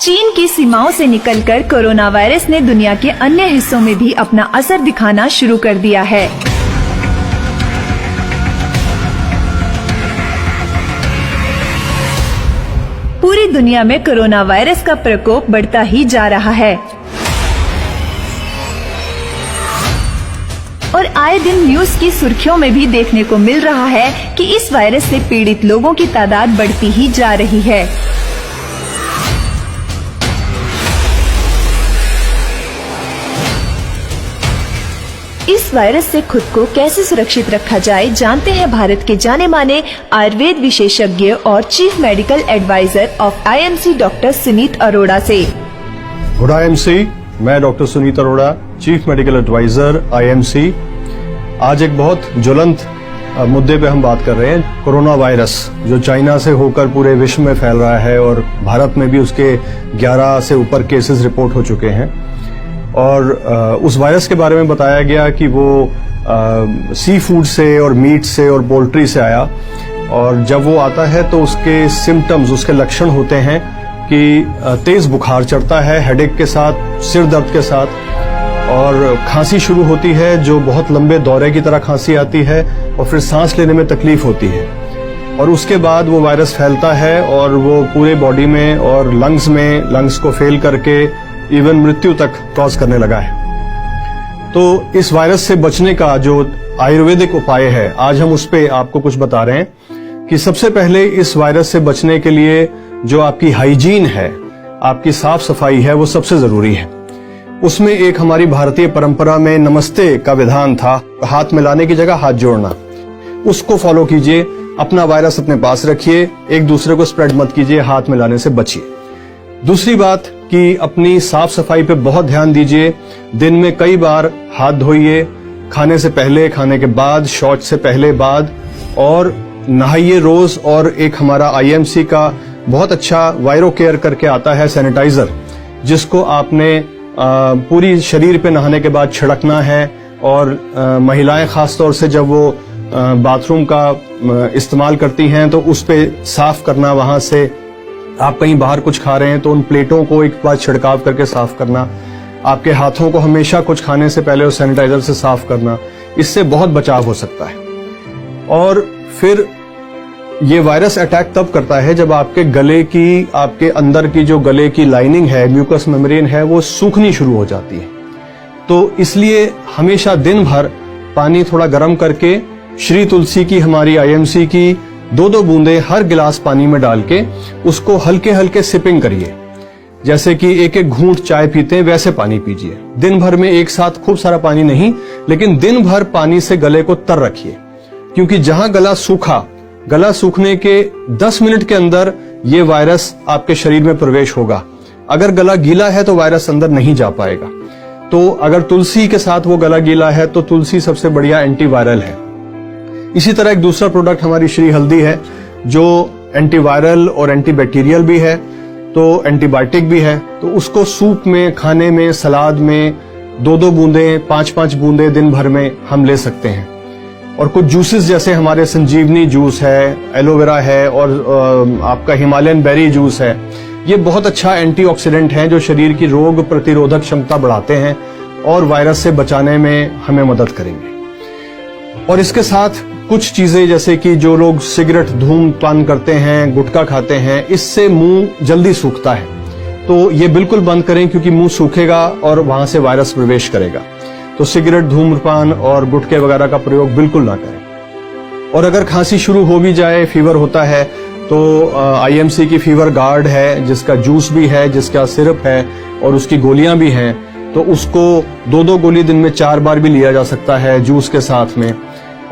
चीन की सीमाओं से निकलकर कोरोना वायरस ने दुनिया के अन्य हिस्सों में भी अपना असर दिखाना शुरू कर दिया है। पूरी दुनिया में कोरोना वायरस का प्रकोप बढ़ता ही जा रहा है और आए दिन न्यूज की सुर्खियों में भी देखने को मिल रहा है कि इस वायरस से पीड़ित लोगों की तादाद बढ़ती ही जा रही है। इस वायरस से खुद को कैसे सुरक्षित रखा जाए, जानते हैं भारत के जाने माने आयुर्वेद विशेषज्ञ और chief medical advisor of IMC doctor Suneet Arora से। गुड आईएमसी, मैं doctor Suneet Arora, chief medical advisor IMC. आज एक बहुत ज्वलंत मुद्दे पे हम बात कर रहे हैं। कोरोना वायरस जो चाइना से होकर पूरे विश्व में फैल रहा है और भारत में भी उसके 11 से ऊपर केसेस रिपोर्ट हो चुके हैं। और उस वायरस के बारे में बताया गया कि वो सी फूड से और मीट से और पोल्ट्री से आया, और जब वो आता है तो उसके सिम्टम्स, उसके लक्षण होते हैं कि तेज बुखार चढ़ता है, हेडेक के साथ, सिर दर्द के साथ, और खांसी शुरू होती है जो बहुत लंबे दौरे की तरह खांसी आती है, और फिर सांस लेने में तकलीफ होती है। और उसके बाद वो वायरस फैलता है और वो पूरे बॉडी में और लंग्स को फेल करके इवन मृत्यु तक कॉज करने लगा है। तो इस वायरस से बचने का जो आयुर्वेदिक उपाय है, आज हम उस पे आपको कुछ बता रहे हैं कि सबसे पहले इस वायरस से बचने के लिए जो आपकी हाइजीन है, आपकी साफ सफाई है, वो सबसे जरूरी है। उसमें एक हमारी भारतीय परंपरा में नमस्ते का विधान था, हाथ मिलाने की जगह हाथ जोड़ना। उसको फॉलो कीजिए, अपना वायरस अपने पास रखिए, एक दूसरे को स्प्रेड मत कीजिए, हाथ मिलाने से बचिए। दूसरी बात कि अपनी साफ सफाई पे बहुत ध्यान दीजिए। दिन में कई बार हाथ धोइए, खाने से पहले, खाने के बाद, शौच से पहले बाद, और नहाइए रोज। और एक हमारा आईएमसी का बहुत अच्छा वायरो केयर करके आता है सैनिटाइजर, जिसको आपने पूरी शरीर पे नहाने के बाद छिड़कना है। और महिलाएं खासतौर से जब वो बाथरूम का इस्तेमाल करती हैं तो उस पे साफ करना, वहां से आप कहीं बाहर कुछ खा रहे हैं तो उन प्लेटों को एक बार छिड़काव करके साफ करना। आपके हाथों को हमेशा कुछ खाने से पहले उस सैनिटाइजर से साफ करना, इससे बहुत बचाव हो सकता है। और फिर ये वायरस अटैक तब करता है जब आपके गले की, आपके अंदर की जो गले की लाइनिंग है, म्यूकस मेम्ब्रेन है, वो सूखनी शुरू हो जाती है। तो इसलिए हमेशा दिन भर पानी थोड़ा गर्म करके श्री तुलसी की, हमारी आईएमसी की 2-2 बूंदे हर गिलास पानी में डाल के उसको हल्के हल्के सिपिंग करिए। जैसे कि एक एक घूंट चाय पीते हैं वैसे पानी पीजिए। दिन भर में एक साथ खूब सारा पानी नहीं, लेकिन दिन भर पानी से गले को तर रखिए, क्योंकि जहां गला सूखा, गला सूखने के 10 मिनट के अंदर ये वायरस आपके शरीर में प्रवेश होगा। अगर गला गीला है तो वायरस अंदर नहीं जा पाएगा। तो अगर तुलसी के साथ वो गला गीला है तो तुलसी सबसे बढ़िया एंटीवायरल है। इसी तरह एक दूसरा प्रोडक्ट हमारी श्री हल्दी है, जो एंटीवायरल और एंटीबैक्टीरियल भी है, तो एंटीबायोटिक भी है। तो उसको सूप में, खाने में, सलाद में 2-2 बूंदे, 5-5 बूंदे दिन भर में हम ले सकते हैं। और कुछ जूसेस जैसे हमारे संजीवनी जूस है, एलोवेरा है, और आपका हिमालयन बेरी जूस है, ये बहुत अच्छा एंटीऑक्सीडेंट है जो शरीर की रोग प्रतिरोधक क्षमता बढ़ाते हैं और वायरस से बचाने में हमें मदद करेंगे। और इसके साथ कुछ चीजें, जैसे कि जो लोग सिगरेट, धूम्रपान करते हैं, गुटखा खाते हैं, इससे मुंह जल्दी सूखता है, तो ये बिल्कुल बंद करें, क्योंकि मुंह सूखेगा और वहां से वायरस प्रवेश करेगा। तो सिगरेट, धूम्रपान और गुटखे वगैरह का प्रयोग बिल्कुल ना करें। और अगर खांसी शुरू हो भी जाए, फीवर होता है, तो आईएमसी की फीवर गार्ड है, जिसका जूस भी है, जिसका सिरप है और उसकी गोलियां भी हैं। तो उसको 2-2 गोली दिन में 4 बार भी लिया जा सकता है जूस के साथ में।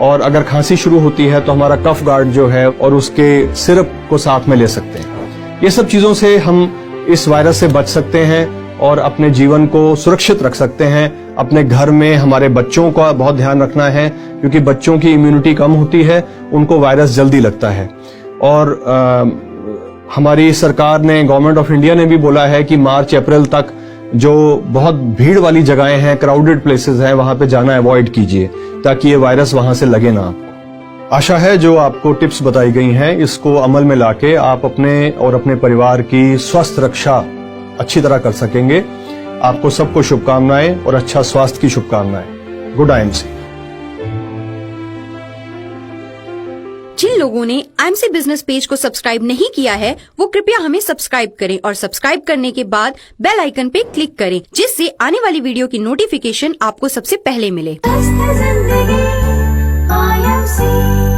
और अगर खांसी शुरू होती है तो हमारा कफ गार्ड जो है और उसके सिरप को साथ में ले सकते हैं। ये सब चीजों से हम इस वायरस से बच सकते हैं और अपने जीवन को सुरक्षित रख सकते हैं। अपने घर में हमारे बच्चों का बहुत ध्यान रखना है, क्योंकि बच्चों की इम्यूनिटी कम होती है, उनको वायरस जल्दी लगता है। और हमारी सरकार ने, गवर्नमेंट ऑफ इंडिया ने भी बोला है कि मार्च अप्रैल तक जो बहुत भीड़ वाली जगहें हैं, क्राउडेड प्लेसेस हैं, वहां पे जाना अवॉइड कीजिए, ताकि ये वायरस वहां से लगे ना आपको। आशा है जो आपको टिप्स बताई गई हैं, इसको अमल में लाके आप अपने और अपने परिवार की स्वस्थ रक्षा अच्छी तरह कर सकेंगे। आपको सबको शुभकामनाएं और अच्छा स्वास्थ्य की शुभकामनाएं। Good IMC। जिन लोगों ने IMC बिजनेस पेज को सब्सक्राइब नहीं किया है वो कृपया हमें सब्सक्राइब करें और सब्सक्राइब करने के बाद बेल आइकन पे क्लिक करें जिससे आने वाली वीडियो की नोटिफिकेशन आपको सबसे पहले मिले। मस्त जिंदगी IMC।